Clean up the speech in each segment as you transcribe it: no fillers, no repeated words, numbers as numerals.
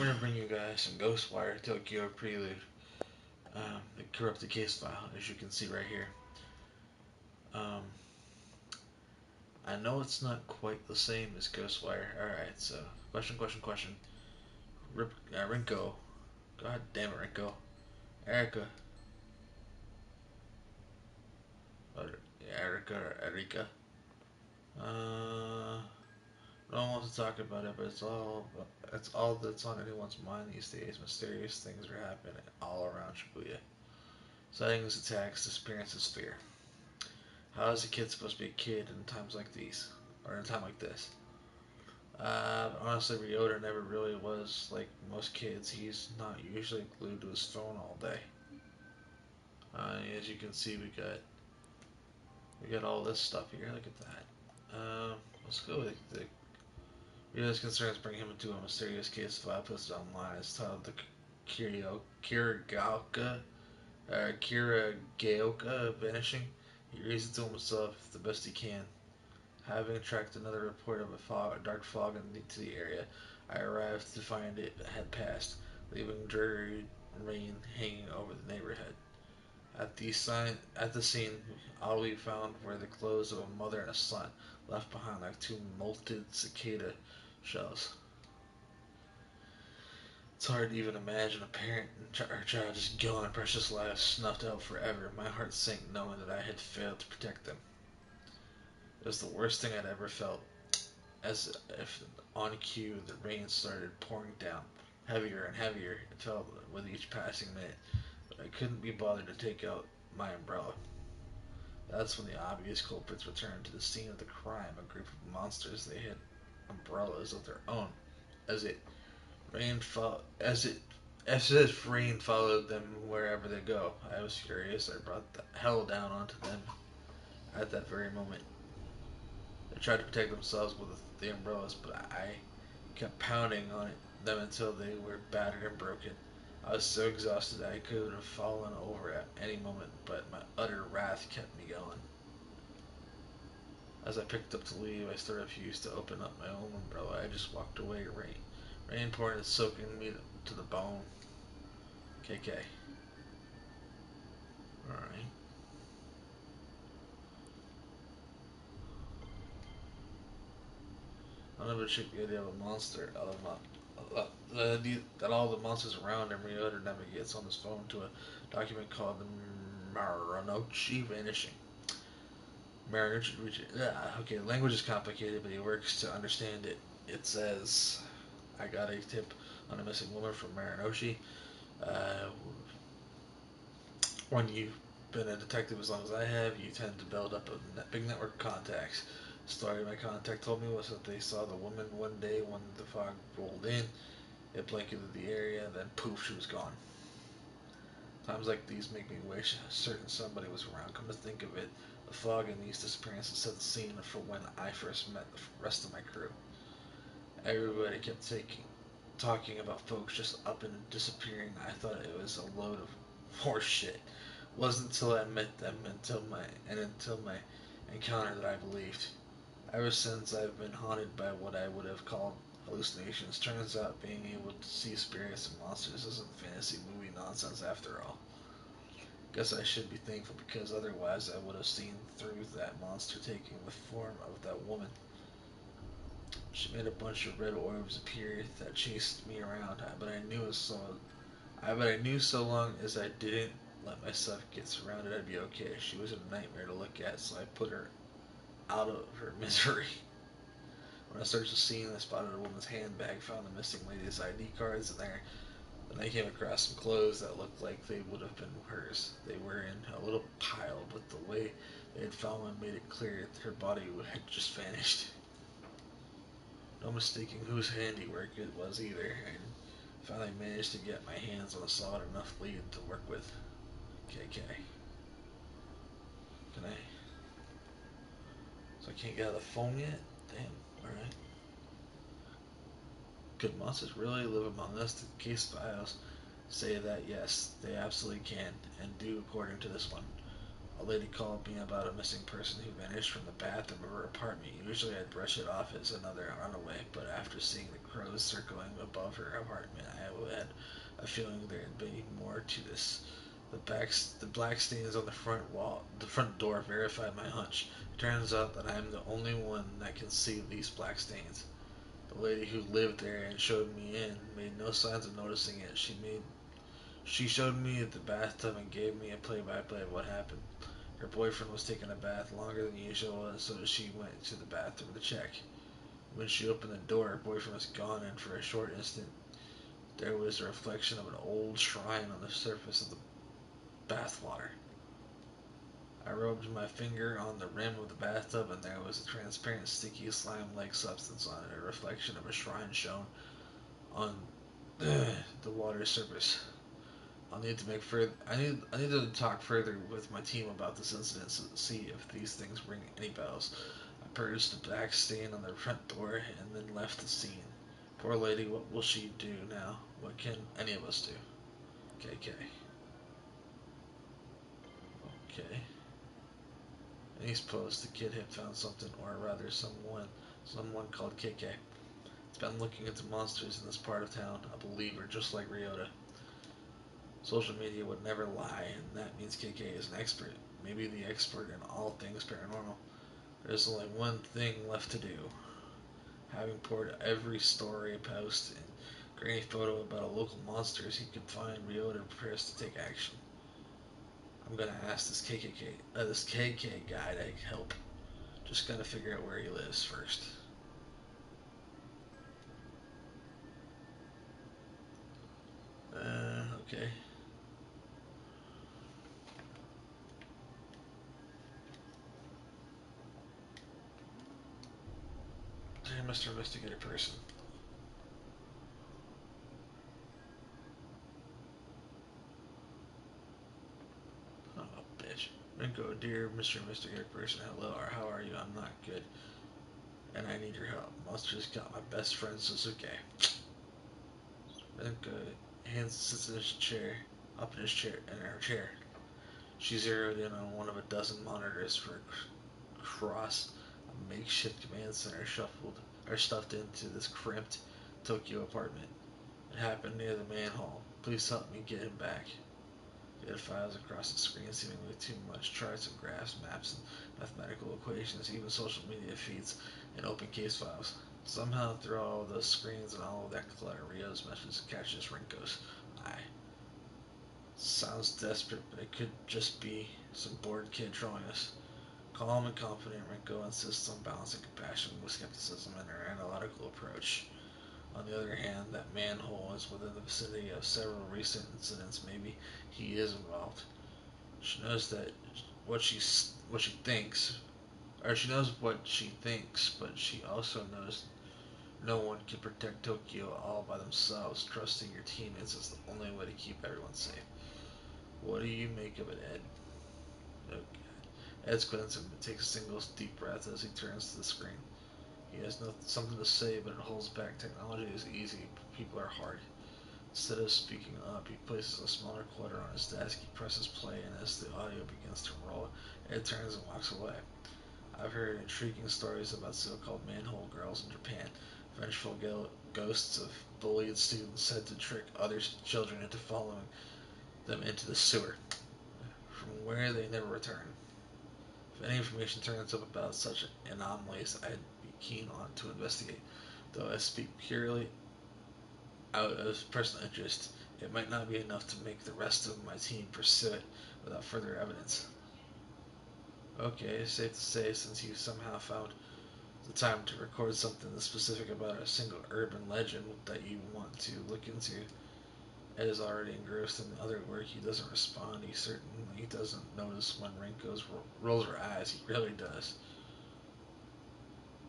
going to bring you guys some Ghostwire Tokyo Prelude, the Corrupted Casefile, as you can see right here. Um, I know it's not quite the same as Ghostwire. Alright, so, question. Rinko. God damn it, Rinko. Erica. Or Erica or Erika. No one wants to talk about it, but it's all that's on anyone's mind these days. Mysterious things are happening all around Shibuya. Sightings, attacks, disappearances, fear. How is a kid supposed to be a kid in times like these? Or in a time like this? Honestly, Ryota never really was like most kids. He's not usually glued to his phone all day. As you can see, we got all this stuff here. Look at that. Let's go with the Ryota's concerns bring him into a mysterious case file posted online. It's titled the Kiragaoka vanishing. He reasons to himself the best he can. Having tracked another report of a dark fog into the area, I arrived to find it had passed, leaving dreary rain hanging over the neighborhood. At the scene, all we found were the clothes of a mother and a son, left behind like two molted cicada shells. It's hard to even imagine a parent and her child just gone, precious lives snuffed out forever. My heart sank knowing that I had failed to protect them. It was the worst thing I'd ever felt. As if on cue, the rain started pouring down, heavier and heavier. It felt with each passing minute, but I couldn't be bothered to take out my umbrella. That's when the obvious culprits returned to the scene of the crime. A group of monsters. They had umbrellas of their own. As it rain fo- as if rain followed them wherever they go. I was furious. I brought the hell down onto them at that very moment. They tried to protect themselves with the umbrellas, but I kept pounding on them until they were battered and broken. I was so exhausted I could have fallen over at any moment, but my utter wrath kept me going. As I picked up to leave, I still refused to open up my own umbrella. I just walked away, rain pouring and soaking me to the bone. KK. Alright. I never checked the idea of a monster out of that all the monsters around him. Ryota navigates on his phone to a document called the Maranochi Vanishing. Maranochi. Okay, the language is complicated, but he works to understand it. It says, I got a tip on a missing woman from Maranochi. Uh, when you've been a detective as long as I have, you tend to build up a big network of contacts. The story my contact told me was that they saw the woman one day when the fog rolled in. It blanketed the area, then poof, she was gone. Times like these make me wish certain somebody was around. Come to think of it, the fog and these disappearances set the scene for when I first met the rest of my crew. Everybody kept talking about folks just up and disappearing. I thought it was a load of horse shit. Wasn't until I met them until my encounter that I believed. Ever since I've been haunted by what I would have called hallucinations. Turns out being able to see spirits and monsters isn't fantasy movie nonsense after all. Guess I should be thankful because otherwise I would have seen through that monster taking the form of that woman. She made a bunch of red orbs appear that chased me around, but I knew so long as I didn't let myself get surrounded, I'd be okay. She was a nightmare to look at, so I put her out of her misery. When I searched the scene, I spotted a woman's handbag, found the missing lady's ID cards in there. Then I came across some clothes that looked like they would have been hers. They were in a little pile, but the way they had found one made it clear that her body had just vanished. No mistaking whose handiwork it was either, and finally managed to get my hands on a solid enough lead to work with. KK. Can I? So I can't get out of the phone yet? Damn, alright. Could monsters really live among us? The case files say that yes, they absolutely can, and do according to this one. A lady called me about a missing person who vanished from the bathroom of her apartment. Usually I'd brush it off as another runaway, but after seeing the crows circling above her apartment, I had a feeling there'd be more to this. The black stains on the front door verified my hunch. It turns out that I'm the only one that can see these black stains. The lady who lived there and showed me in made no signs of noticing it. She showed me the bathtub and gave me a play-by-play of what happened. Her boyfriend was taking a bath longer than usual, and so she went to the bathroom to check. When she opened the door, her boyfriend was gone, and for a short instant, there was a reflection of an old shrine on the surface of the bathwater. I rubbed my finger on the rim of the bathtub, and there was a transparent, sticky, slime-like substance on it. A reflection of a shrine shone on the water's surface. I need to talk further with my team about this incident to see if these things ring any bells. I purged the black stain on the front door and then left the scene. Poor lady, what will she do now? What can any of us do? KK. Okay. In his post, the kid had found something, or rather someone called KK. It's been looking into monsters in this part of town, a believer just like Ryota. Social media would never lie, and that means KK is an expert. Maybe the expert in all things paranormal. There's only one thing left to do. Having poured every story, post, and grainy photo about a local monsters he could find, Ryota prepares to take action. I'm gonna ask this KK guy to help. Just gotta figure out where he lives first. Okay. Hey, Mr. Investigator Person. Oh, bitch. Rinko, dear Mr. Investigator Person, hello, or how are you? I'm not good, and I need your help. Monsters got my best friend Suzuki. Rinko sits in his chair, up in his chair, in her chair. She zeroed in on one of a dozen monitors for across a makeshift command center stuffed into this cramped Tokyo apartment. It happened near the manhole. Please help me get him back. Data files across the screen, seemingly too much. Charts and graphs, maps and mathematical equations, even social media feeds and open case files. Somehow, through all of those screens and all of that clutter, Rio's message catches Rinko's eye. Sounds desperate, but it could just be some bored kid trolling us. Calm and confident, Rinko insists on balancing compassion with skepticism in her analytical approach. On the other hand, that manhole is within the vicinity of several recent incidents. Maybe he is involved. She knows that what she thinks, or she knows what she thinks, but she also knows no one can protect Tokyo all by themselves. Trusting your teammates is the only way to keep everyone safe. What do you make of it, Ed? Okay. Ed squints and takes a single deep breath as he turns to the screen. He has something to say, but it holds back. Technology is easy, people are hard. Instead of speaking up, he places a smaller clutter on his desk. He presses play, and as the audio begins to roll, Ed turns and walks away. I've heard intriguing stories about so-called manhole girls in Japan, vengeful ghosts of bullied students said to trick other children into following them into the sewer, from where they never return. If any information turns up about such anomalies, I'd be keen on to investigate. Though I speak purely out of personal interest, it might not be enough to make the rest of my team pursue it without further evidence. Okay, safe to say, since you somehow found the time to record something this specific about a single urban legend that you want to look into, Ed is already engrossed in other work. He doesn't respond. He certainly doesn't notice when Rinko rolls her eyes. He really does.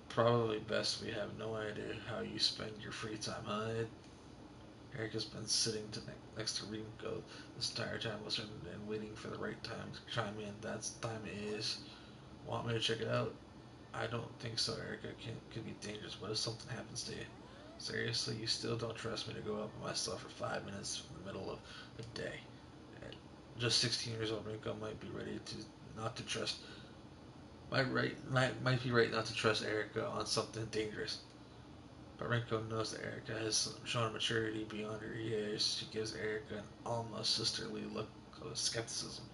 Probably best we have no idea how you spend your free time, huh, Ed? Erica's been sitting next to Rinko this entire time, listening and waiting for the right time to chime in. That time is. Want me to check it out? I don't think so, Erica. Could be dangerous. What if something happens to you? Seriously, you still don't trust me to go up on myself for 5 minutes in the middle of the day? At just 16 years old, Rinko might be ready to not to trust. Might be right not to trust Erica on something dangerous. But Renko knows that Erica has shown maturity beyond her years. She gives Erica an almost sisterly look of skepticism.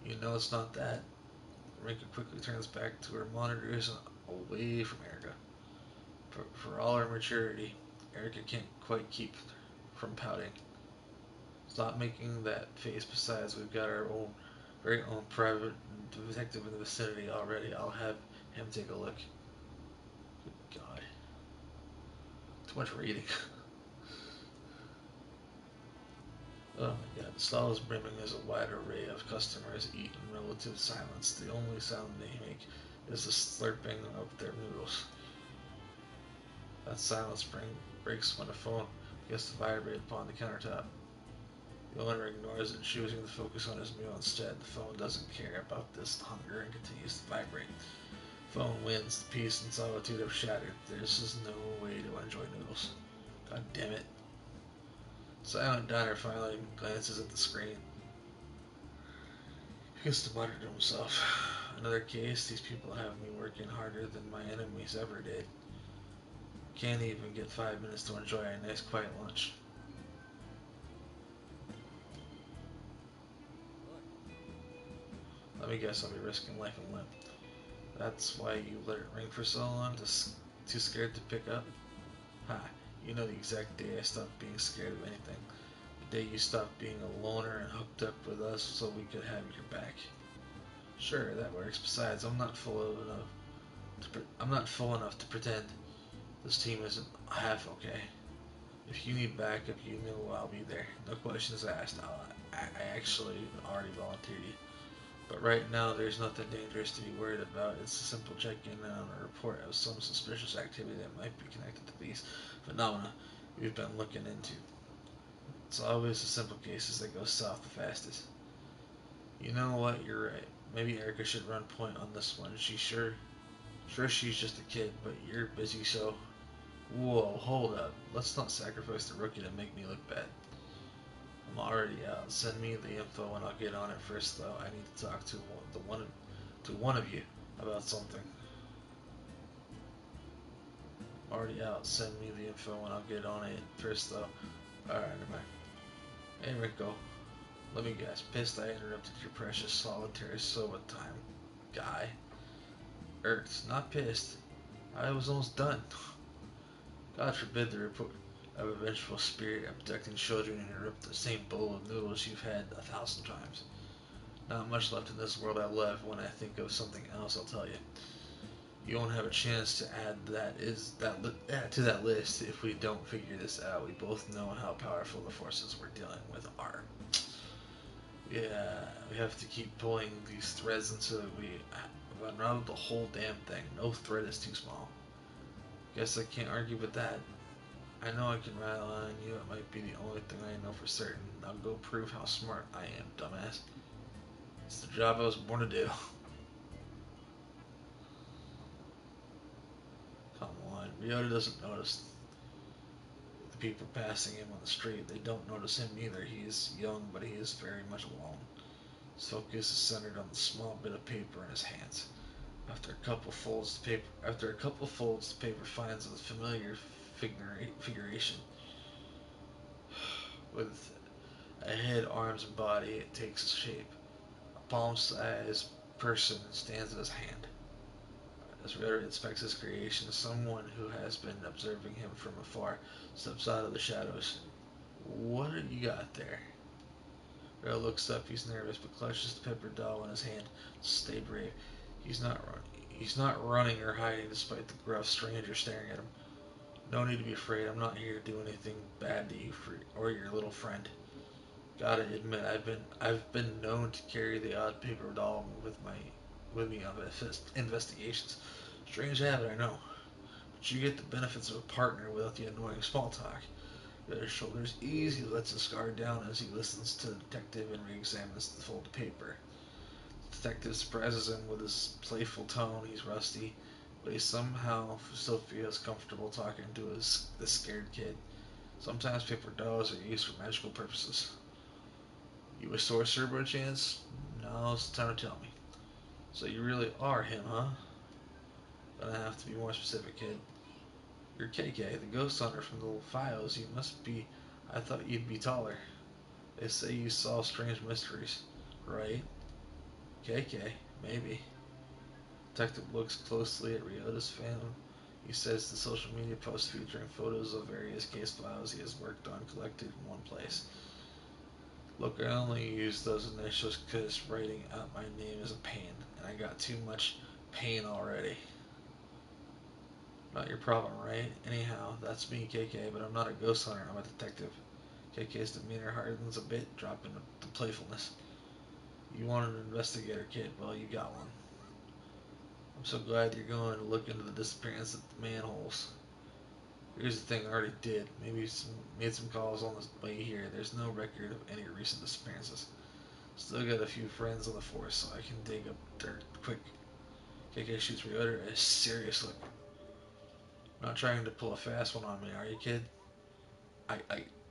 You know it's not that. Renko quickly turns back to her monitors and away from Erica. For all her maturity, Erica can't quite keep from pouting. Stop making that face. Besides, we've got our very own private detective in the vicinity already. I'll have him take a look. Good God. Too much reading. Oh my God. The stall is brimming as a wide array of customers eat in relative silence. The only sound they make is the slurping of their noodles. That silence breaks when a phone begins to vibrate upon the countertop. The owner ignores it, choosing to focus on his meal instead. The phone doesn't care about this hunger and continues to vibrate. The phone wins. The peace and solitude have shattered. There's just no way to enjoy noodles. God damn it. Silent Diner finally glances at the screen. He gets to mutter to himself. Another case. These people have me working harder than my enemies ever did. Can't even get 5 minutes to enjoy a nice quiet lunch. Let me guess, I'll be risking life and limb. That's why you let it ring for so long? Too scared to pick up? Ha, you know the exact day I stopped being scared of anything. The day you stopped being a loner and hooked up with us so we could have your back. Sure, that works. Besides, I'm not full enough to pretend this team isn't half okay. If you need backup, you know I'll be there. No questions asked. I actually already volunteered you. But right now, there's nothing dangerous to be worried about. It's a simple check-in on a report of some suspicious activity that might be connected to these phenomena we've been looking into. It's always the simple cases that go south the fastest. You know what? You're right. Maybe Erica should run point on this one. Sure she's just a kid, but you're busy, so... Whoa, hold up. Let's not sacrifice the rookie to make me look bad. I'm already out. Send me the info and I'll get on it first, though. I need to talk to one of you about something. I'm already out. Send me the info and I'll get on it first, though. Alright, never mind. Hey, Rico. Let me guess. Pissed I interrupted your precious solitary soba time, guy. Irked. Not pissed. I was almost done. God forbid the report of a vengeful spirit abducting children interrupt the same bowl of noodles you've had 1,000 times. Not much left in this world I love. When I think of something else, I'll tell you. You won't have a chance to add to that list if we don't figure this out. We both know how powerful the forces we're dealing with are. Yeah, we have to keep pulling these threads until we unravel the whole damn thing. No thread is too small. Guess I can't argue with that. I know I can rely on you. It might be the only thing I know for certain. Now go prove how smart I am, dumbass. It's the job I was born to do. Come on. Ryota doesn't notice the people passing him on the street. They don't notice him either. He is young, but he is very much alone. His focus is centered on the small bit of paper in his hands. After a couple folds, the paper finds a familiar figuration. With a head, arms, and body, it takes shape. A palm-sized person stands at his hand. As Ritter inspects his creation, someone who has been observing him from afar steps out of the shadows. What have you got there? Ritter looks up. He's nervous, but clutches the paper doll in his hand. Stay brave. He's not running or hiding despite the gruff stranger staring at him. No need to be afraid. I'm not here to do anything bad to you or your little friend. Gotta admit, I've been known to carry the odd paper doll with me on investigations. Strange habit, I know. But you get the benefits of a partner without the annoying small talk. His shoulders ease. He lets his guard down as he listens to the detective and re-examines the folded paper. The detective surprises him with his playful tone. He's rusty, but he somehow still feels comfortable talking to the scared kid. Sometimes paper dolls are used for magical purposes. You a sorcerer by chance? Now's the time to tell me. So you really are him, huh? Gonna have to be more specific, kid. You're KK, the ghost hunter from the files. You must be. I thought you'd be taller. They say you solve strange mysteries, right? KK, maybe. Detective looks closely at Ryota's phone. He says the social media posts featuring photos of various case files he has worked on collected in one place. Look, I only use those initials because writing out my name is a pain, and I got too much pain already. Not your problem, right? Anyhow, that's me, KK, but I'm not a ghost hunter, I'm a detective. KK's demeanor hardens a bit, dropping the playfulness. You wanted an investigator, kid. Well, you got one. I'm so glad you're going to look into the disappearance of the manholes. Here's the thing I already did. Made some calls on the way here. There's no record of any recent disappearances. Still got a few friends on the force, so I can dig up dirt quick. KK shoots Ryota a serious look. Not trying to pull a fast one on me, are you, kid?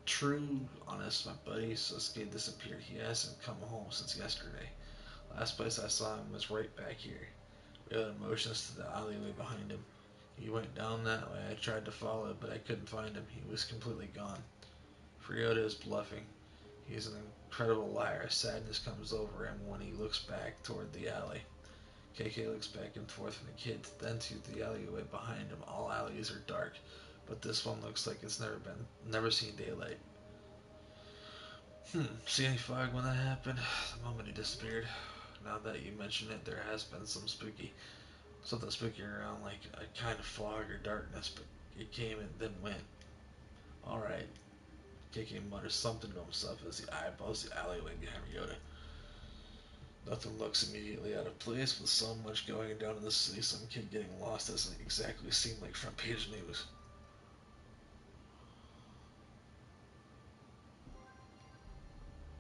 True, honest, my buddy Susuke disappeared. He hasn't come home since yesterday. Last place I saw him was right back here. Ryota motions to the alleyway behind him. He went down that way. I tried to follow, but I couldn't find him. He was completely gone. Ryota is bluffing. He's an incredible liar. Sadness comes over him when he looks back toward the alley. KK looks back and forth from the kid, then to the alleyway behind him. All alleys are dark, but this one looks like it's never seen daylight. See any fog when that happened? The moment he disappeared. Now that you mention it, there has been something spooky around, like a kind of fog or darkness, but it came and then went. Alright, KK mutters something to himself as he eyeballs the alleyway behind Ryota. Nothing looks immediately out of place with so much going down in the city. Some kid getting lost doesn't exactly seem like front page news.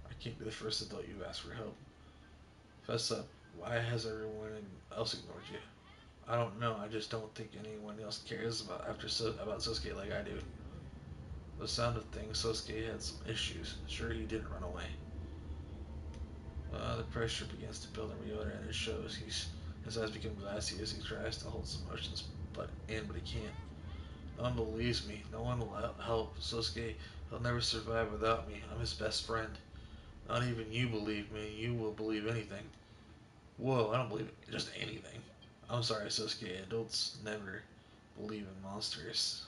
I can't be the first adult you've asked for help. Fess up. Why has everyone else ignored you? I don't know. I just don't think anyone else cares about Sosuke like I do. The sound of things, Sosuke had some issues. Sure, he didn't run away. The pressure begins to build in Ryota, and it shows. His eyes become glassy as he tries to hold his emotions but he can't. No one believes me. No one will help. Sosuke, he'll never survive without me. I'm his best friend. Not even you believe me. You will believe anything. Whoa, I don't believe just anything. I'm sorry, Sosuke. Adults never believe in monsters.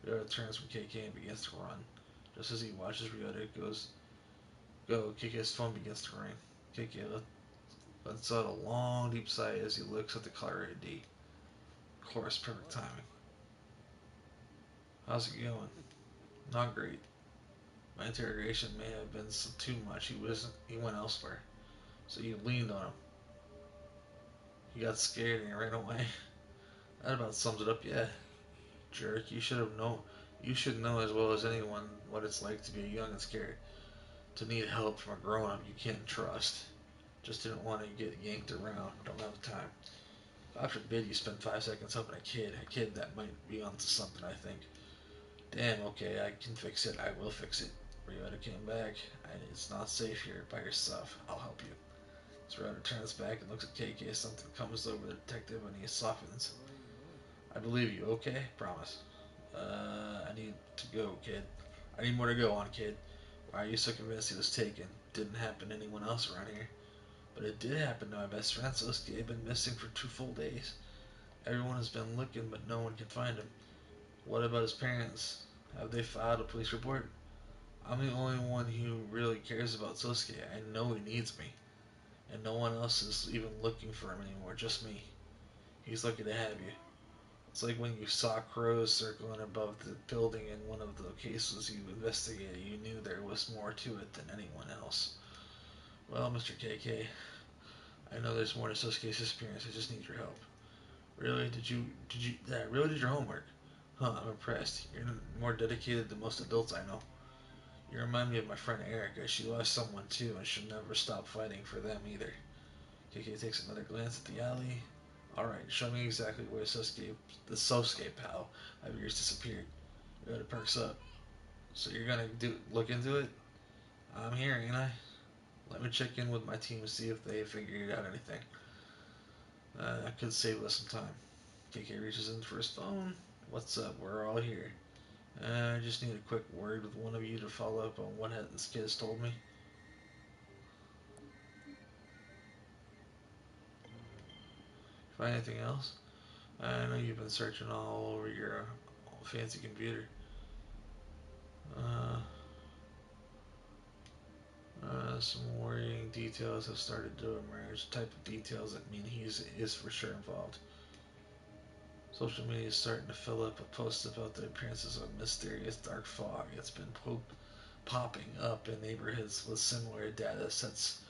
Ryota turns from KK and begins to run. Just as he watches Ryota go, KK's phone begins to ring. KK lets out a long, deep sigh as he looks at the caller ID. Of course, perfect timing. How's it going? Not great. My interrogation may have been too much. He went elsewhere. So you leaned on him. He got scared and he ran away. That about sums it up, yeah. Jerk, you should have known. You should know as well as anyone what it's like to be young and scared. To need help from a grown-up you can't trust. Just didn't want to get yanked around. Don't have time. God forbid you spend 5 seconds helping a kid that might be onto something, I think. Damn, okay, I can fix it. I will fix it. Ryota came back. It's not safe here by yourself. I'll help you. Ryota turns back and looks at KK. Something comes over the detective and he softens. I believe you, okay? Promise. I need to go, kid. I need more to go on, kid. Why are you so convinced he was taken? Didn't happen to anyone else around here. But it did happen to my best friend. Sosuke had been missing for 2 full days. Everyone has been looking, but no one can find him. What about his parents? Have they filed a police report? I'm the only one who really cares about Sosuke. I know he needs me. And no one else is even looking for him anymore, just me. He's lucky to have you. It's like when you saw crows circling above the building in one of the cases you investigated. You knew there was more to it than anyone else. Well, Mr. KK, I know there's more to Sosuke's disappearance. I just need your help. Really? Really did your homework? Huh, I'm impressed. You're more dedicated than most adults I know. You remind me of my friend Erica. She lost someone too, and she'll never stop fighting for them either. KK takes another glance at the alley. Alright, show me exactly where the Sosuke pal of yours disappeared. Ryota perks up. So you're gonna look into it? I'm here, ain't I? Let me check in with my team and see if they figured out anything. That could save us some time. KK reaches in for his phone. What's up? We're all here. I just need a quick word with one of you to follow up on what this kid has told me. Find anything else? I know you've been searching all over your fancy computer. Uh, some worrying details have started to emerge. Type of details that mean he is for sure involved. Social media is starting to fill up with posts about the appearances of mysterious dark fog. It's been popping up in neighborhoods with similar data sets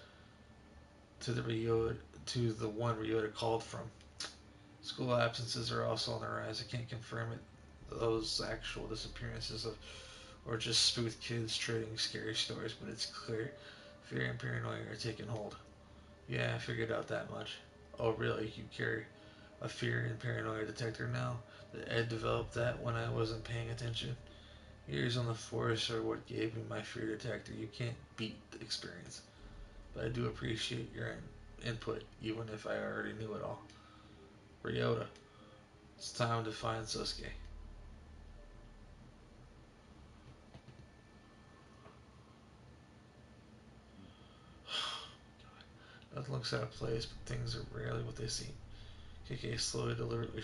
to the one Ryota called from. School absences are also on the rise. I can't confirm it. Those actual disappearances of or just spooked kids trading scary stories, but it's clear fear and paranoia are taking hold. Yeah, I figured out that much. Oh, really? You carry a fear and paranoia detector now? Did Ed develop that when I wasn't paying attention? Years on the force are what gave me my fear detector. You can't beat the experience. But I do appreciate your input, even if I already knew it all. Ryota, it's time to find Susuke. Nothing looks out of place, but things are rarely what they seem. KK slowly, deliberately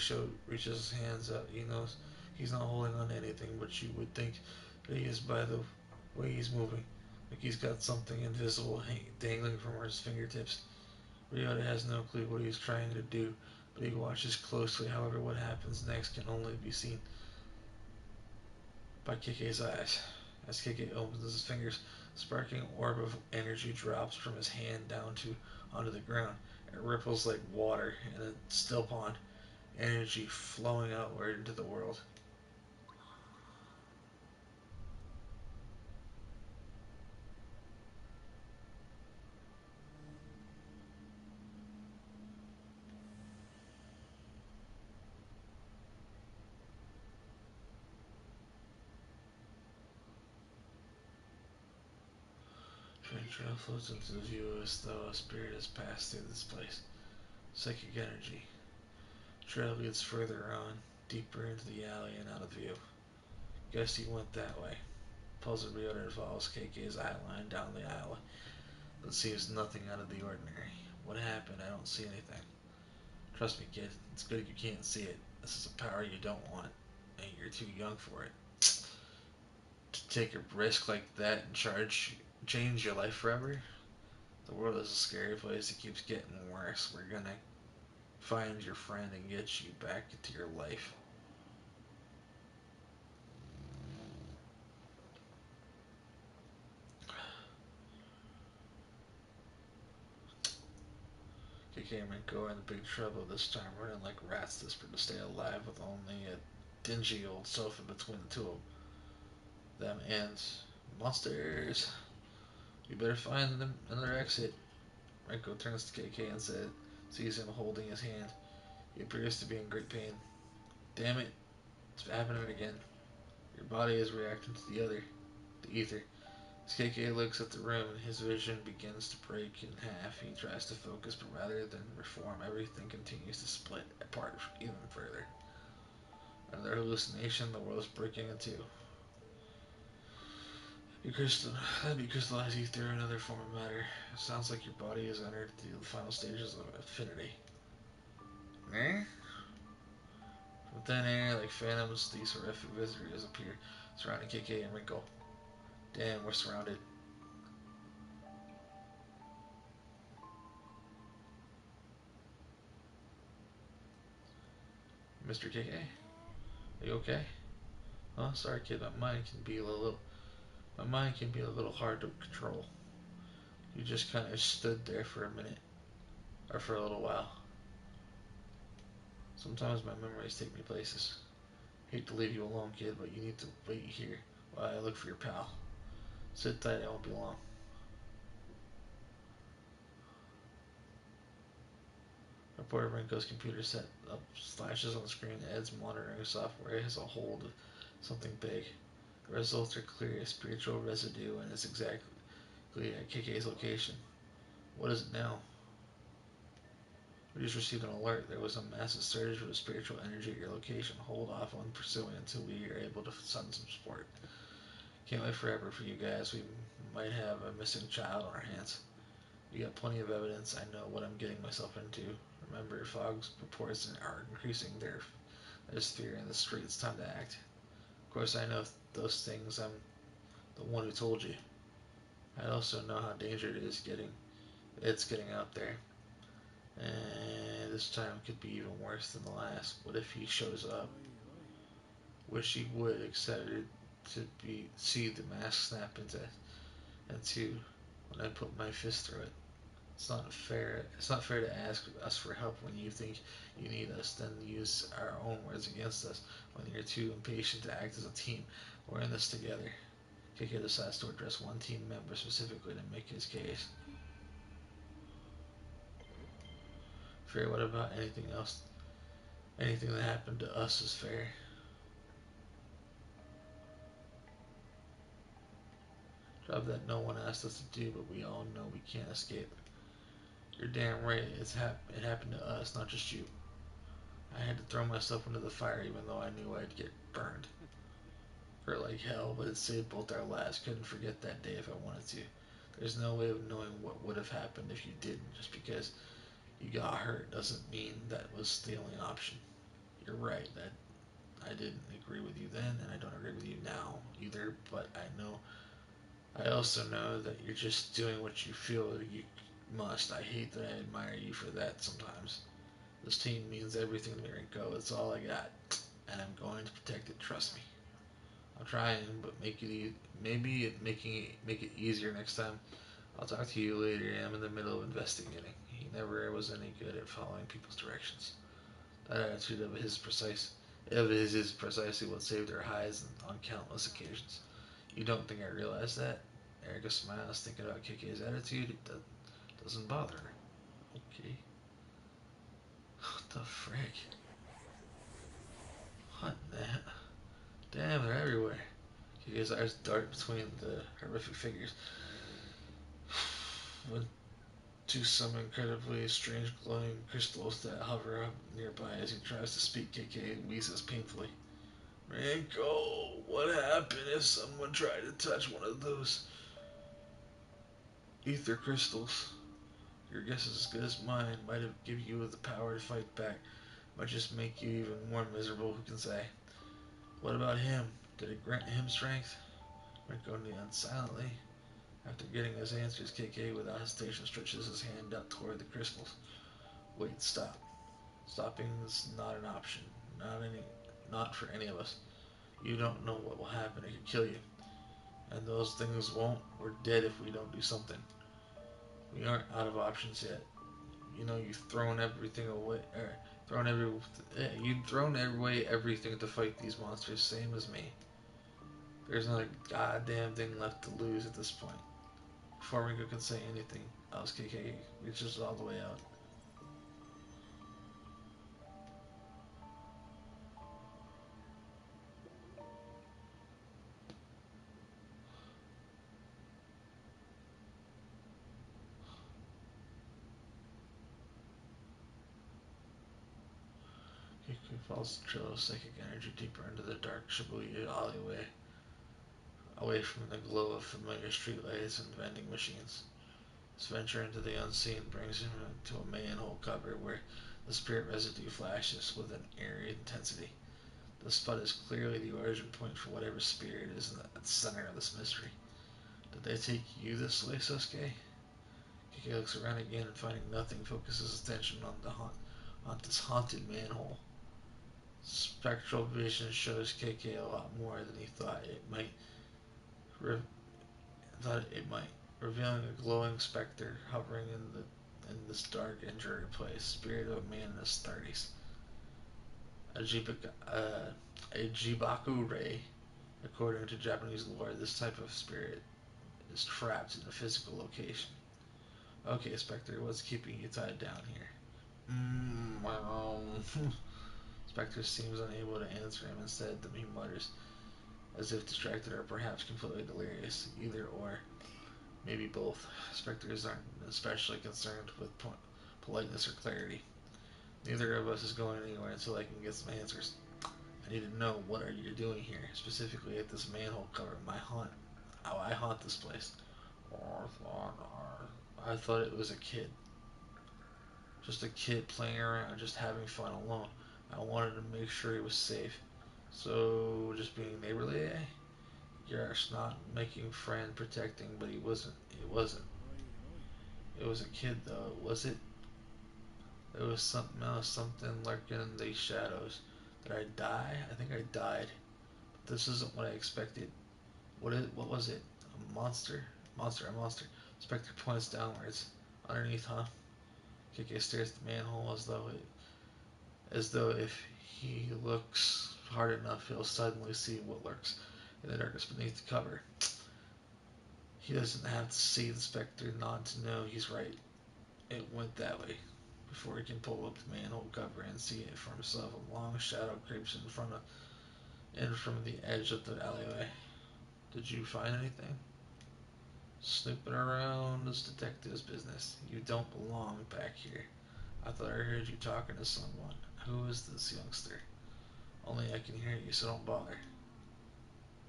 reaches his hands out. He knows he's not holding on to anything, but you would think that he is by the way he's moving. Like he's got something invisible dangling from his fingertips. Ryota has no clue what he's trying to do, but he watches closely. However, what happens next can only be seen by KK's eyes. As KK opens his fingers, a sparkling orb of energy drops from his hand down onto the ground. It ripples like water in a still pond, energy flowing outward into the world. Trail floats into the view as though a spirit has passed through this place. Psychic energy. Trail leads further on, deeper into the alley and out of view. Guess he went that way. Puzzled Ryota follows KK's outline down the aisle, but sees nothing out of the ordinary. What happened? I don't see anything. Trust me, kid. It's good you can't see it. This is a power you don't want, and you're too young for it. To take a risk like that and change your life forever? The world is a scary place. It keeps getting worse. We're gonna find your friend and get you back into your life. KK and Minko are in big trouble this time, running like rats desperate to stay alive with only a dingy old sofa between the two of them and monsters. We better find them another exit. Minko turns to KK and sees him holding his hand. He appears to be in great pain. Damn it, it's happening again. Your body is reacting to the ether. As KK looks at the room, his vision begins to break in half. He tries to focus, but rather than reform, everything continues to split apart even further. Another hallucination, the world is breaking in two. That'd be crystallized ether, another form of matter. It sounds like your body has entered the final stages of infinity. Eh? From thin air, like phantoms, these horrific visitors appear, surrounding KK and Wrinkle. Damn, we're surrounded. Mr. KK, are you okay? Huh? Sorry, kid. My mind can be a little hard to control. You just kind of stood there for a minute, or for a little while. Sometimes my memories take me places. Hate to leave you alone, kid, but you need to wait here while I look for your pal. Sit tight, I won't be long. Reporter Renko's computer set up flashes on the screen. Ed's monitoring software has a hold of something big. The results are clear, a spiritual residue, and it's at KK's location. What is it now? We just received an alert. There was a massive surge of spiritual energy at your location. Hold off on pursuing until we are able to send some support. Can't wait forever for you guys. We might have a missing child on our hands. We got plenty of evidence. I know what I'm getting myself into. Remember, Fogg's reports are increasing. There's fear in the street. It's time to act. Of course, I know those things. I'm the one who told you. I also know how dangerous it's getting out there. And this time could be even worse than the last. What if he shows up? Wish he would, excited to see the mask snap into when I put my fist through it. It's not fair to ask us for help when you think you need us, then use our own words against us when you're too impatient to act as a team. We're in this together. KK decides to address one team member specifically to make his case. Fair, what about anything else? Anything that happened to us is fair. Job that no one asked us to do, but we all know we can't escape. You're damn right, it happened to us, not just you. I had to throw myself into the fire even though I knew I'd get burned. Hurt like hell, but it saved both our lives. Couldn't forget that day if I wanted to. There's no way of knowing what would have happened if you didn't. Just because you got hurt doesn't mean that was the only option. You're right that I didn't agree with you then, and I don't agree with you now either, but I also know that you're just doing what you feel you must. I hate that I admire you for that sometimes. This team means everything to me, Rinko. It's all I got, and I'm going to protect it. Trust me. I'm trying, but make it easier next time. I'll talk to you later. I'm in the middle of investigating. He never was any good at following people's directions. That attitude of his is precisely what saved our hides on countless occasions. You don't think I realize that? Erica smiles, thinking about KK's attitude. It doesn't bother her. Okay. What the frick? What the? Damn, they're everywhere. KK's eyes dart between the horrific figures. Went to some incredibly strange glowing crystals that hover up nearby as he tries to speak. KK wheezes painfully. Ranko, what happened if someone tried to touch one of those ether crystals? Your guess is as good as mine. Might have given you the power to fight back. Might just make you even more miserable, who can say? What about him? Did it grant him strength? Ranko nods silently. After getting his answers, KK without hesitation stretches his hand out toward the crystals. Wait, stop. Stopping is not an option. Not for any of us. You don't know what will happen. It could kill you. And those things won't. We're dead if we don't do something. We aren't out of options yet. You know you've thrown everything away. You've thrown away everything to fight these monsters, same as me. There's not a goddamn thing left to lose at this point. Before Ringo can say anything else, KK reaches all the way out. KK follows the trail of psychic energy deeper into the dark Shibuya alleyway, away from the glow of familiar streetlights and vending machines. His venture into the unseen brings him to a manhole cover where the spirit residue flashes with an eerie intensity. The spot is clearly the origin point for whatever spirit is at the center of this mystery. Did they take you this way, Sasuke? Kiki looks around again and finding nothing, focuses his attention on this haunted manhole. Spectral vision shows KK a lot more than he thought it might. Revealing a glowing specter hovering in this dark and dreary place, spirit of a man in his 30s. A Jibaku Rei. According to Japanese lore, this type of spirit is trapped in a physical location. Okay, Spectre, what's keeping you tied down here? Spectre seems unable to answer him. Instead, he mutters, as if distracted or perhaps completely delirious. Either or. Maybe both. Spectres aren't especially concerned with politeness or clarity. Neither of us is going anywhere until I can get some answers. I need to know what are you doing here, specifically at this manhole cover. I haunt this place. I thought it was a kid. Just a kid playing around, just having fun alone. I wanted to make sure he was safe. So, just being neighborly, eh? Yes, not making friend protecting, but he wasn't. It wasn't. It was a kid, though, was it? There was something else, something lurking in the shadows. Did I die? I think I died. But this isn't what I expected. What was it? A monster? A monster. Spectre points downwards. Underneath, huh? KK stares at the manhole as though if he looks hard enough, he'll suddenly see what lurks in the darkness beneath the cover. He doesn't have to see the specter nod to know he's right. It went that way. Before he can pull up the manhole cover and see it for himself, a long shadow creeps in from the edge of the alleyway. Did you find anything? Snooping around is detective's business. You don't belong back here. I thought I heard you talking to someone. Who is this youngster? Only I can hear you, so don't bother.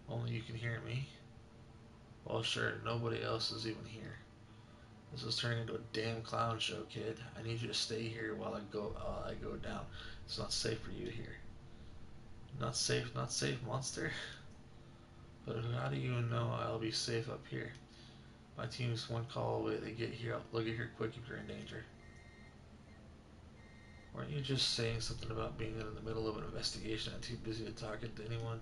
Only you can hear me? Well, sure, nobody else is even here. This is turning into a damn clown show, kid. I need you to stay here while I go down. It's not safe for you here. Not safe, monster. But how do you know I'll be safe up here? My team's one call away. They'll get here quick if you're in danger. Weren't you just saying something about being in the middle of an investigation and too busy to talk to anyone?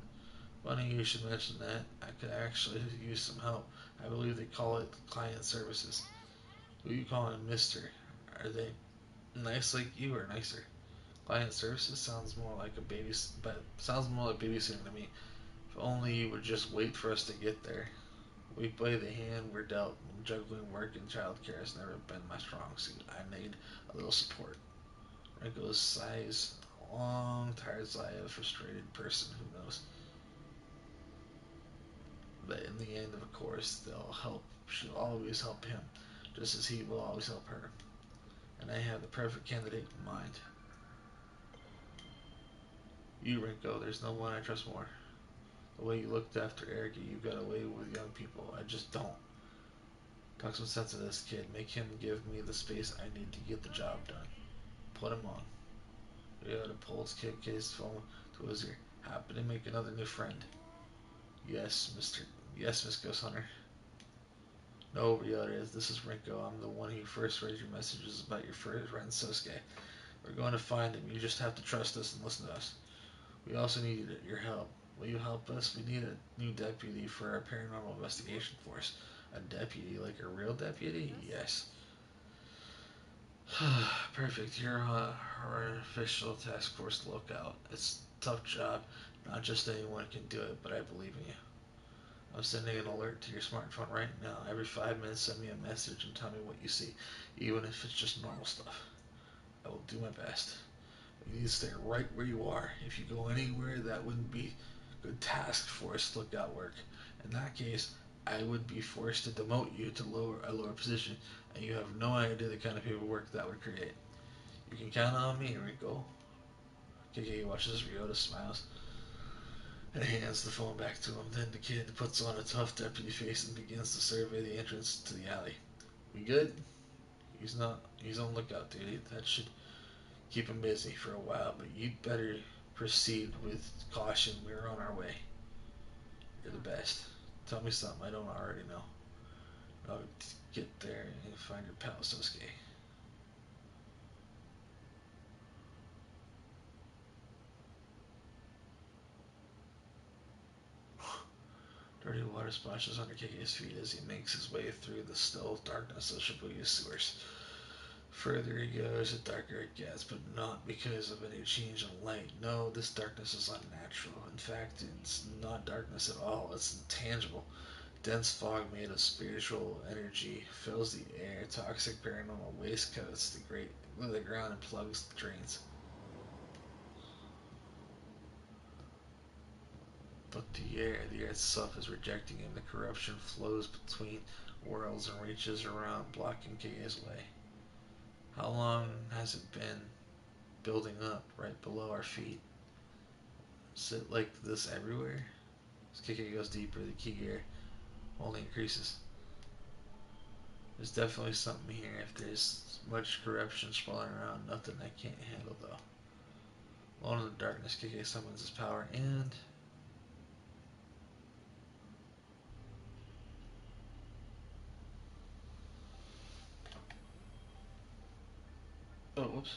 Funny you should mention that. I could actually use some help. I believe they call it client services. Who you calling Mister? Are they nice like you or nicer? Client services sounds more like babysitting to me. If only you would just wait for us to get there. We play the hand we're dealt. Juggling work and childcare has never been my strong suit. I need a little support. Rinko sighs a long, tired sigh of a frustrated person who knows that in the end, of course, they'll help. She'll always help him, just as he will always help her. And I have the perfect candidate in mind. You, Rinko, there's no one I trust more. The way you looked after Erica, you got away with young people. I just don't. Talk some sense into this kid. Make him give me the space I need to get the job done. Put him on. Ryota pulls K's phone to his ear. Happy to make another new friend. Yes, Mr. Yes, Miss Ghost Hunter. No, Ryota, this is Rinko. I'm the one who first read your messages about your friend Sosuke. We're going to find him. You just have to trust us and listen to us. We also need your help. Will you help us? We need a new deputy for our paranormal investigation force. A deputy? Like a real deputy? Yes. Perfect. You're our official task force lookout. It's a tough job. Not just anyone can do it, but I believe in you. I'm sending an alert to your smartphone right now. Every 5 minutes, send me a message and tell me what you see, even if it's just normal stuff. I will do my best. You need to stay right where you are. If you go anywhere, that wouldn't be good task force lookout work. In that case, I would be forced to demote you to a lower position, and you have no idea the kind of paperwork that would create. You can count on me, Rico. KK watches Ryota, smiles, and hands the phone back to him. Then the kid puts on a tough deputy face and begins to survey the entrance to the alley. We good? He's on lookout duty. That should keep him busy for a while, but you'd better proceed with caution. We're on our way. You're the best. Tell me something I don't already know. I'll get there and find your pal Sosuke. Dirty water splashes under KK's feet as he makes his way through the still darkness of Shibuya's sewers. Further he goes, the darker it gets, but not because of any change in light. No, this darkness is unnatural. In fact, it's not darkness at all. It's intangible. Dense fog made of spiritual energy fills the air. Toxic paranormal waste coats the ground and plugs the drains. But the air itself is rejecting him. The corruption flows between whirls and reaches around, blocking KK's way. How long has it been building up right below our feet? Is it like this everywhere? As KK goes deeper, the key gear only increases. There's definitely something here. If there's much corruption sprawling around, nothing I can't handle though. Alone in the darkness, KK summons his power and... Oh, whoops.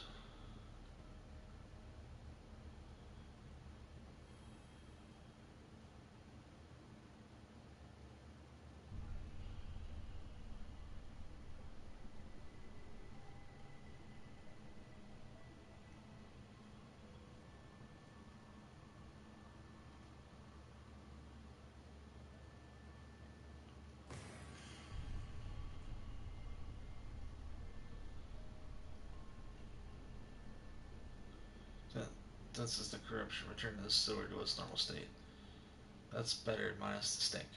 That's just the corruption return to the sewer to its normal state. That's better, minus the stink.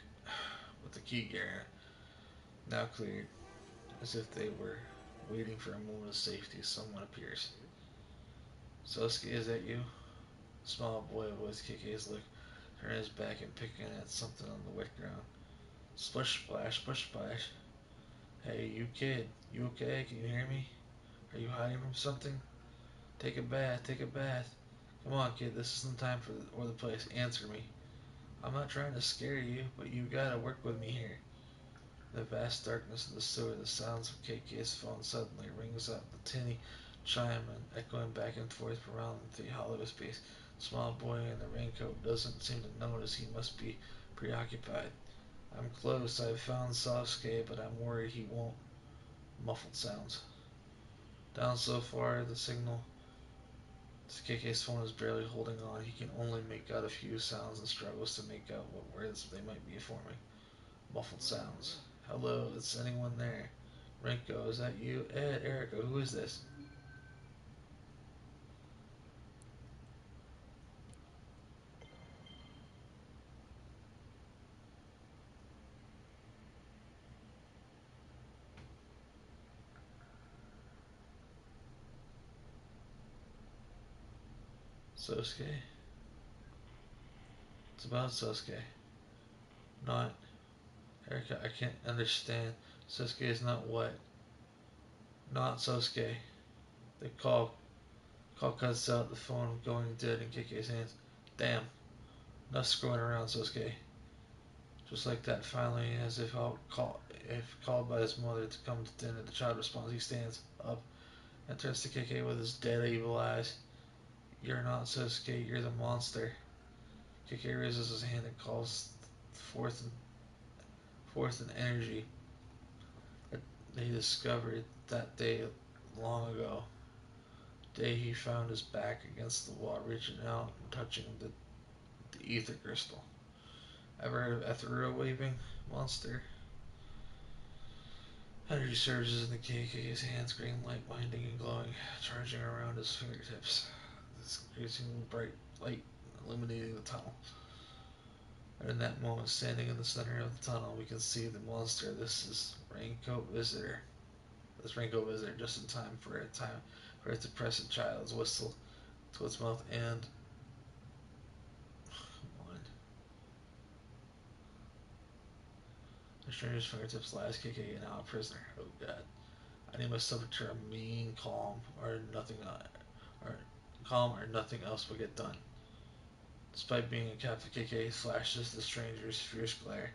With the key gear now cleared, as if they were waiting for a moment of safety, someone appears. Sosuke, is that you? Small boy with KK's look, turning his back and picking at something on the wet ground. Splish splash, splish splash. Hey, you kid, you okay? Can you hear me? Are you hiding from something? Take a bath, take a bath. Come on, kid, this isn't the time or the place. Answer me. I'm not trying to scare you, but you gotta work with me here. In the vast darkness of the sewer, the sounds of KK's phone suddenly rings out, the tinny chime and echoing back and forth around the hollow space. The small boy in the raincoat doesn't seem to notice. He must be preoccupied. I'm close. I've found Sasuke, but I'm worried he won't. Muffled sounds. Down so far, the signal. KK's phone is barely holding on. He can only make out a few sounds and struggles to make out what words they might be forming. Muffled sounds. Hello, is anyone there? Renko, is that you? Ed, Erica, who is this? Sosuke? It's about Sosuke. Not. Erica, I can't understand. Sosuke is not what? Not Sosuke. The call cuts out, the phone going dead in KK's hands. Damn. Enough screwing around, Sosuke. Just like that, finally, as if called by his mother to come to dinner, the child responds. He stands up and turns to KK with his dead evil eyes. You're not Sosuke, you're the monster. KK raises his hand and calls forth an energy that he discovered that day long ago. The day he found his back against the wall, reaching out and touching the ether crystal. Ever heard of thru waving monster? Energy surges in the KK's hands, green light winding and glowing, charging around his fingertips. This increasing bright light illuminating the tunnel. And in that moment, standing in the center of the tunnel, we can see the monster. This raincoat visitor, just in time for it to press a child's whistle to its mouth and come on. The stranger's fingertips last KK now a prisoner. Oh god. I need my subject to remain calm or nothing else will get done. Despite being a captive, KK flashes the stranger's fierce glare.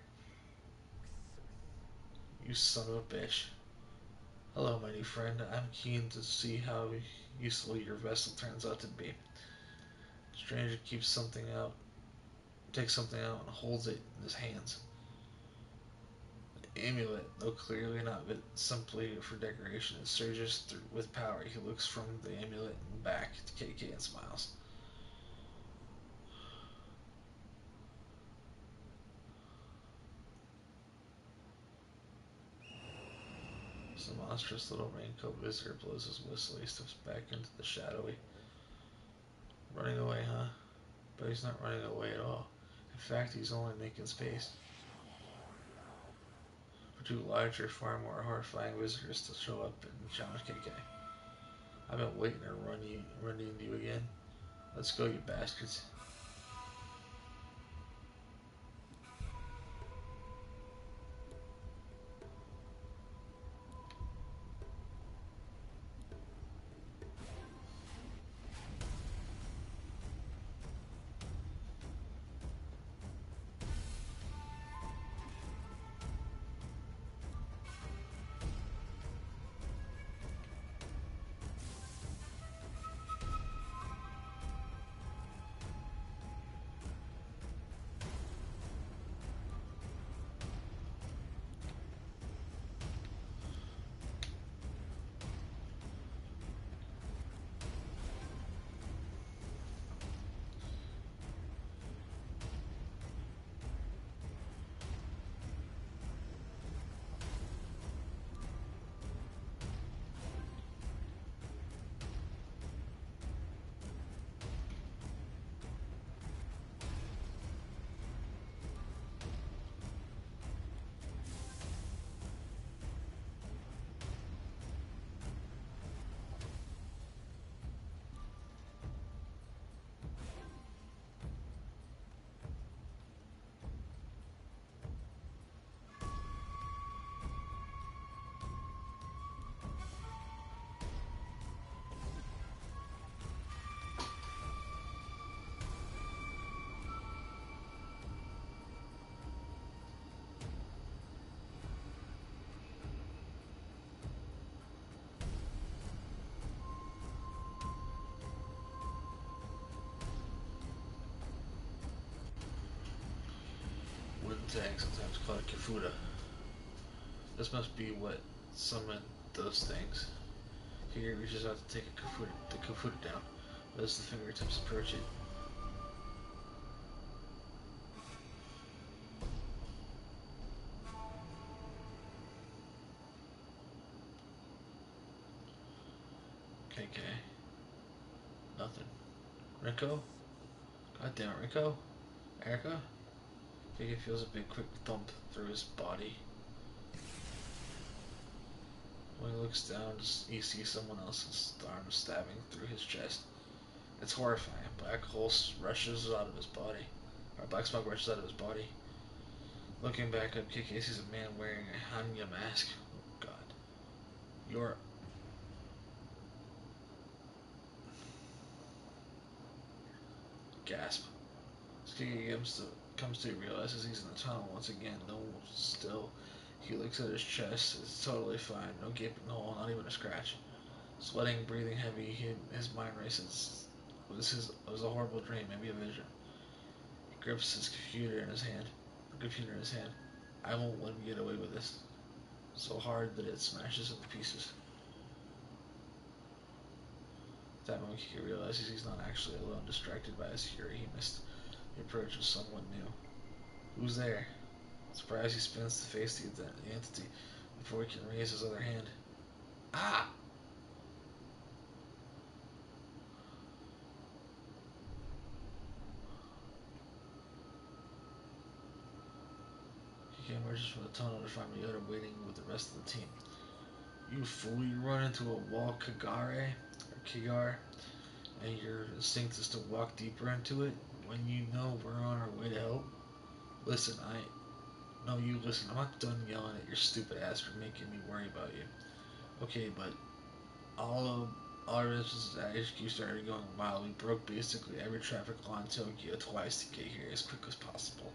You son of a bitch. Hello, my new friend. I'm keen to see how useful your vessel turns out to be. The stranger takes something out and holds it in his hands. An amulet, though clearly not simply for decoration, it surges with power. He looks from the amulet and back to KK and smiles. The monstrous little raincoat visitor blows his whistle. He steps back into the shadowy. Running away, huh? But he's not running away at all. In fact, he's only making space. For two larger, far more horrifying visitors to show up and challenge KK. I've been waiting to run into you again. Let's go, you bastards. Wooden tank, sometimes called a kifuda. This must be what summoned those things. Here reaches out to take the kifuda down, but as the fingertips approach it, KK, nothing. Rinko? God damn it, Rinko? Erica? KK feels a big quick thump through his body. When he looks down, he sees someone else's arm stabbing through his chest. It's horrifying. Black rushes out of his body. Or black smoke rushes out of his body. Looking back up, KK sees a man wearing a Hanya mask. Oh god. You're... Gasp. As KK comes to realizes he's in the tunnel once again. No still. He looks at his chest. It's totally fine. No gaping hole, not even a scratch. Sweating, breathing heavy, his mind races. It was a horrible dream, maybe a vision. He grips his computer in his hand. I won't let him get away with this. So hard that it smashes into pieces. At that moment, he realizes he's not actually alone, distracted by his fury. He missed the approach of someone new. Who's there? Surprised, he spins to face the entity before he can raise his other hand. Ah! He emerges from the tunnel to find Ryota waiting with the rest of the team. You fool, you run into a wall Kigar, and your instinct is to walk deeper into it when you know we're on our way to help? Listen, listen, I'm not done yelling at your stupid ass for making me worry about you. Okay, but all of this is that HQ started going wild. We broke basically every traffic law in Tokyo twice to get here as quick as possible.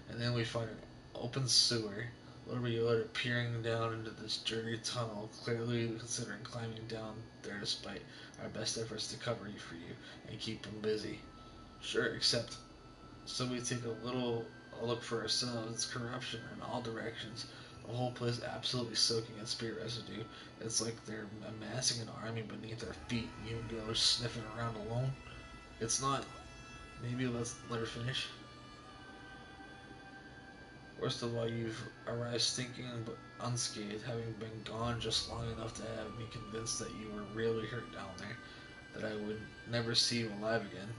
And then we find an open sewer, little Ryota peering down into this dirty tunnel, clearly considering climbing down there despite our best efforts to cover you for you and keep him busy. Sure, except so we take a look for ourselves. It's corruption in all directions. The whole place absolutely soaking in spirit residue. It's like they're amassing an army beneath our feet. You go sniffing around alone. It's not. Maybe let's let her finish. Worst of all, you've arrived stinking but unscathed, having been gone just long enough to have me convinced that you were really hurt down there, that I would never see you alive again.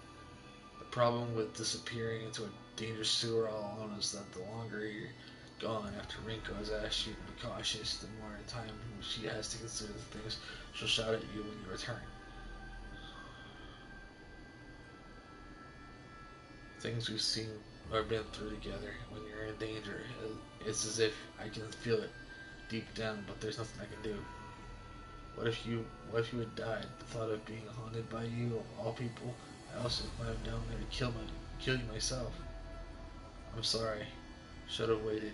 The problem with disappearing into a dangerous sewer all alone is that the longer you're gone after Rinko has asked you to be cautious, the more time she has to consider the things she'll shout at you when you return. Things we've seen or been through together. When you're in danger, it's as if I can feel it deep down, but there's nothing I can do. What if you had died? The thought of being haunted by you, of all people, I also climbed down there to kill you myself. I'm sorry. Should have waited.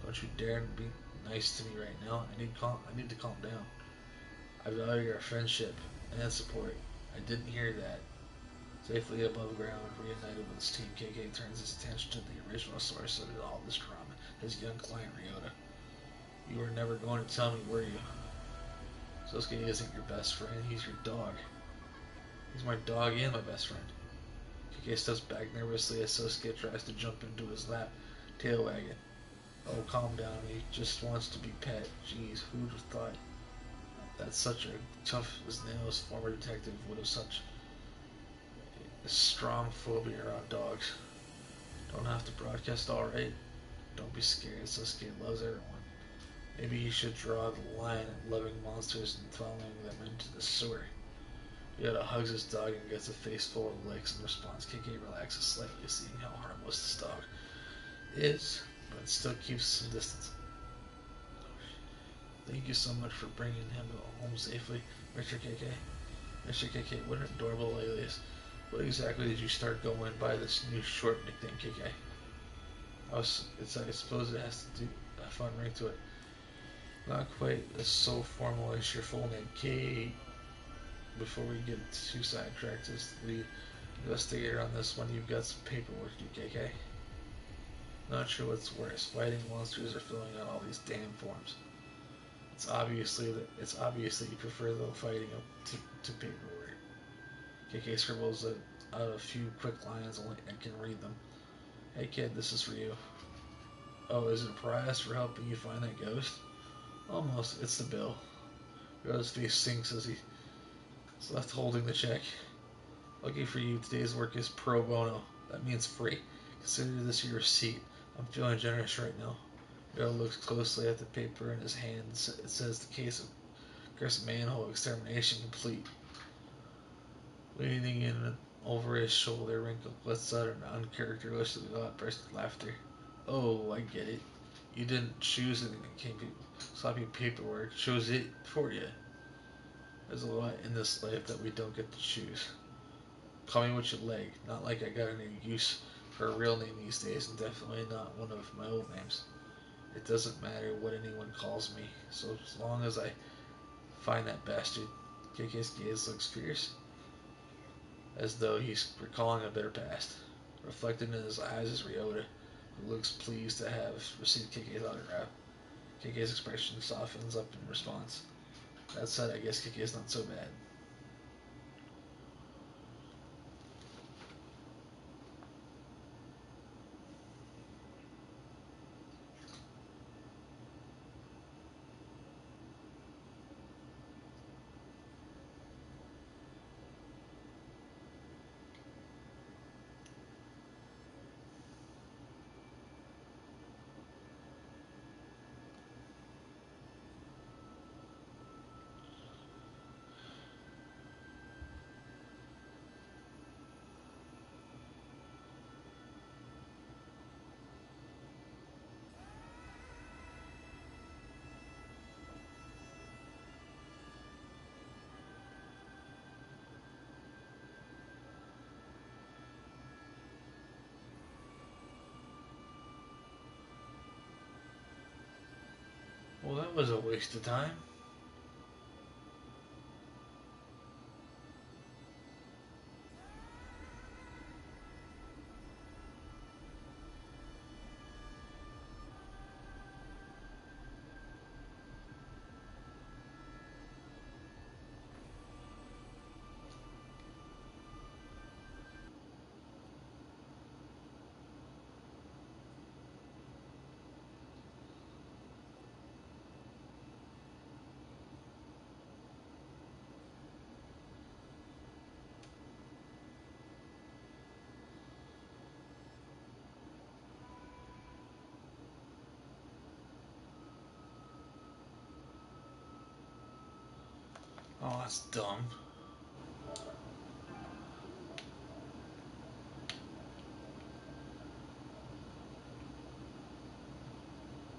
Don't you dare be nice to me right now. I need to calm down. I value our friendship and support. I didn't hear that. Safely above ground, reunited with his team, KK turns his attention to the original source of all this drama, his young client, Ryota. You were never going to tell me, were you? Sosuke isn't your best friend, he's your dog. He's my dog and my best friend. KK steps back nervously as Sosuke tries to jump into his lap, tail wagging. Oh, calm down, he just wants to be pet. Jeez, who'd have thought that such a tough-as-nails former detective would have such a strong phobia around dogs. Don't have to broadcast, alright? Don't be scared, Sasuke loves everyone. Maybe you should draw the line at loving monsters and following them into the sewer. Yoda hugs his dog and gets a face full of licks in response. KK relaxes slightly, seeing how harmless this dog is, but still keeps some distance. Thank you so much for bringing him home safely, Mr. KK. Mr. KK, what an adorable alias. What exactly did you start going by this new short nickname, KK? I suppose it has to do a fun ring to it. Not quite as so formal as your full name, K. Before we get too sidetracked as the lead investigator on this one, you've got some paperwork to do, KK. Not sure what's worse, fighting monsters or filling out all these damn forms. It's obvious that you prefer the fighting up to paperwork. KK scribbles out a few quick lines and can read them. Hey kid, this is for you. Oh, is it a prize for helping you find that ghost? Almost, it's the bill. Ryo's face sinks as he's left holding the check. Lucky for you, today's work is pro bono. That means free. Consider this your receipt. I'm feeling generous right now. Ryo looks closely at the paper in his hand. It says the case of cursed manhole extermination complete. Leaning in over his shoulder, Wrinkle lets out an uncharacteristically outburst of laughter. Oh, I get it. You didn't choose it and it came sloppy paperwork. Chose it for you. There's a lot in this life that we don't get to choose. Call me what you like. Not like I got any use for a real name these days, and definitely not one of my old names. It doesn't matter what anyone calls me, so as long as I find that bastard. KK's gaze looks fierce, as though he's recalling a bitter past. Reflected in his eyes is Ryota, who looks pleased to have received KK's autograph. KK's expression softens up in response. That said, I guess KK's not so bad. Well, that was a waste of time. Oh, that's dumb.